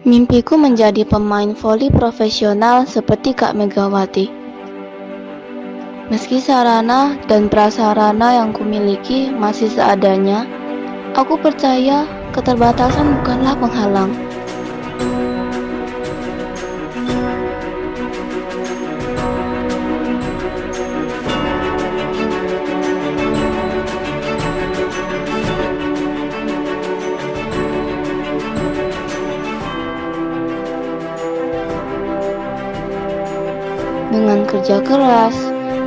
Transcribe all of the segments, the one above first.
Mimpiku menjadi pemain voli profesional seperti Kak Megawati. Meski sarana dan prasarana yang kumiliki masih seadanya, aku percaya keterbatasan bukanlah penghalang. Dengan kerja keras,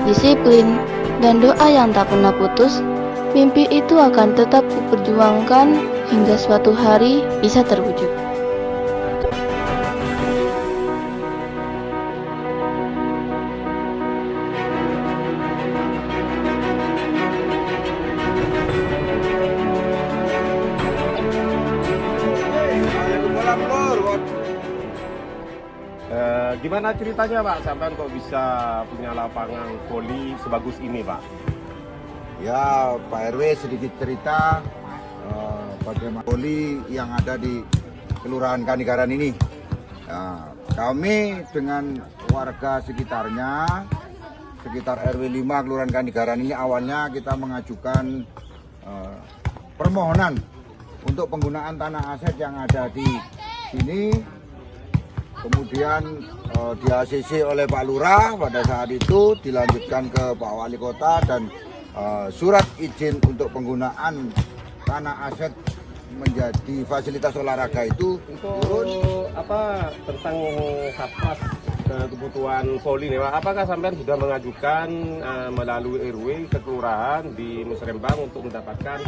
disiplin, dan doa yang tak pernah putus, mimpi itu akan tetap kuperjuangkan hingga suatu hari bisa terwujud. Gimana ceritanya Pak, sampean kok bisa punya lapangan voli sebagus ini Pak? Ya, Pak RW sedikit cerita bagaimana voli yang ada di Kelurahan Kanigaran ini. Nah, kami dengan warga sekitarnya, sekitar RW 5 Kelurahan Kanigaran ini awalnya kita mengajukan permohonan untuk penggunaan tanah aset yang ada di sini. Kemudian di ACC oleh Pak Lurah pada saat itu, dilanjutkan ke Pak Wali Kota, dan surat izin untuk penggunaan tanah aset menjadi fasilitas olahraga itu Untuk apa tentang satgas kebutuhan voli nih Pak, apakah sampean sudah mengajukan melalui RW ke kelurahan di Musrembang untuk mendapatkan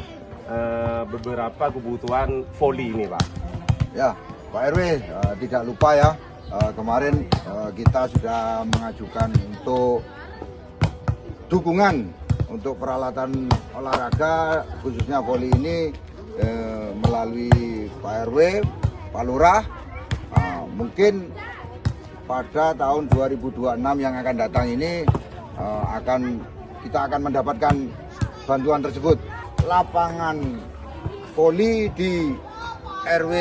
beberapa kebutuhan voli ini Pak? Ya, Pak RW tidak lupa ya, kemarin kita sudah mengajukan untuk dukungan untuk peralatan olahraga khususnya voli ini melalui Pak RW, Pak Lurah. Mungkin pada tahun 2026 yang akan datang ini kita akan mendapatkan bantuan tersebut. Lapangan voli di RW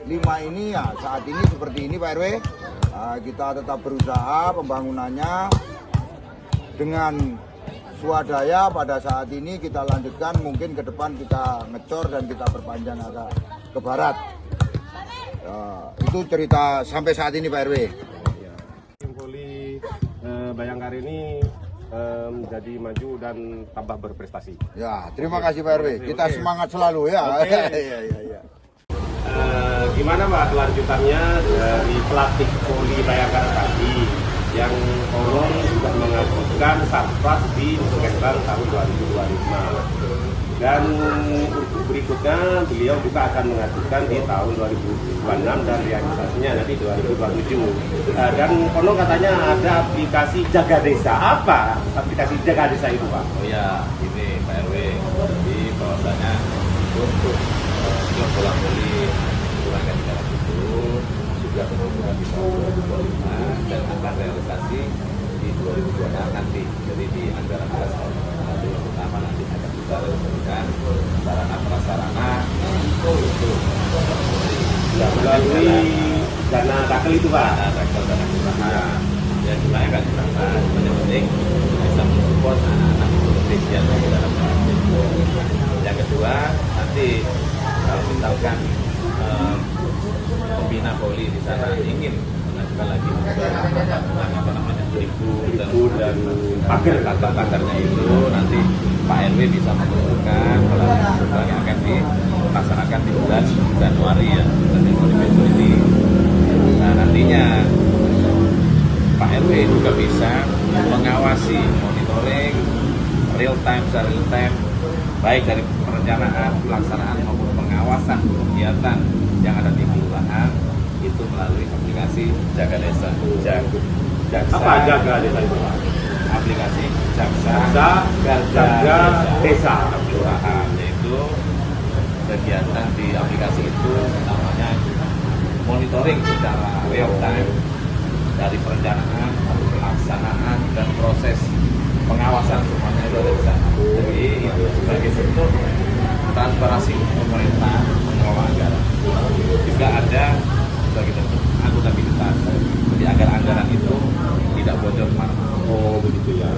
5 ini ya saat ini seperti ini Pak RW. Kita tetap berusaha pembangunannya dengan swadaya. Pada saat ini kita lanjutkan, mungkin ke depan kita ngecor dan kita perpanjang agak ke barat. Itu cerita sampai saat ini Pak RW. Tim voli Bayangkara ini menjadi maju dan tambah berprestasi. Ya, terima kasih Pak RW. Kita semangat selalu ya. Oke. Gimana Pak kelanjutannya dari pelatih voli Bayangkara tadi yang konon sudah mengajukan sarpras di Musrembang tahun 2025, dan berikutnya beliau juga akan mengajukan di tahun 2026 dan realisasinya nanti 2027. Dan konon katanya ada aplikasi Jaga Desa. Apa aplikasi Jaga Desa itu Pak? Oh ya, ini Pak RW, jadi bahwasanya untuk klub bola voli Kelurahan Kanigaran itu sudah menentukan di tahun 2025 dan akan realisasi di 2026 nanti. Jadi di anggaran kas tahun pertama nanti akan kita realisasikan sarana prasarana untuk melalui dana takel itu Pak. dana takel dana kelurahan. Ya jumlahnya kan berapa? Yang penting bisa mensupport anak-anak itu lebih giat lagi dalam itu. Yang kedua, nanti kalau misalkan pembina voli di sana ingin mengajukan lagi apa namanya tribun dan pagar-pagarnya itu, nanti Pak RW bisa menentukan kalau yang akan dilaksanakan di bulan Januari ya, nanti besok ini. Nah nantinya Pak RW juga bisa mengawasi monitoring real time baik dari perencanaan, pelaksanaan maupun pengawasan kegiatan yang ada di kelurahan itu melalui aplikasi Jaga Desa. Apa Jaga Desa itu Pak? Aplikasi Jaksa Jaga Desa kelurahan, yaitu kegiatan di aplikasi itu namanya monitoring secara real time dari perencanaan, pelaksanaan dan proses pengawasan semuanya itu ada di sana. Jadi itu sebagai bentuk transparansi pemerintah mengelola anggaran. Juga ada bagi akuntabilitas. Jadi agar anggaran itu tidak bocor kemana-mana. Oh begitu ya.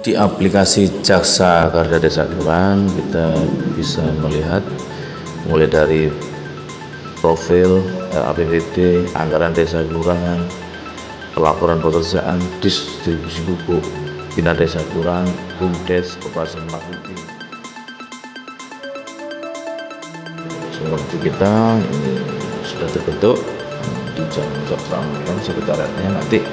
Di aplikasi Jaksa Karya Desa Kelurahan kita bisa melihat mulai dari profil APBD, anggaran desa kelurahan, pelaporan pekerjaan, distribusi pupuk, bina desa kelurahan, BUMDes, operasi marketing. Seperti kita ini sudah terbentuk di jam sekretariatnya nanti.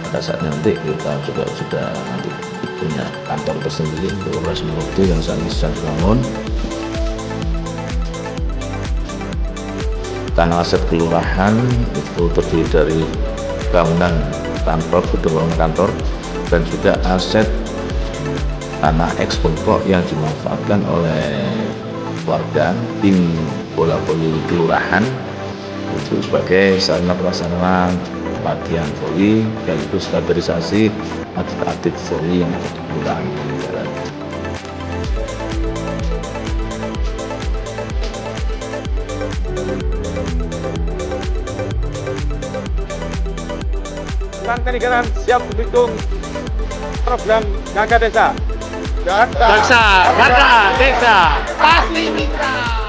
Pada saat nanti kita juga sudah nanti punya kantor tersendiri untuk operasi marketing yang saat ini sedang dibangun. Tanah aset kelurahan itu terdiri dari bangunan kantor, bangunan kantor, dan juga aset tanah ekspor yang dimanfaatkan oleh warga tim bola voli kelurahan itu sebagai sarana prasarana latihan voli dan itu standarisasi atlet-atlet voli yang ada di kelurahan. Lantai Negara siap mendukung program Jaga Desa. Jaksa Karya Desa pasti mitra.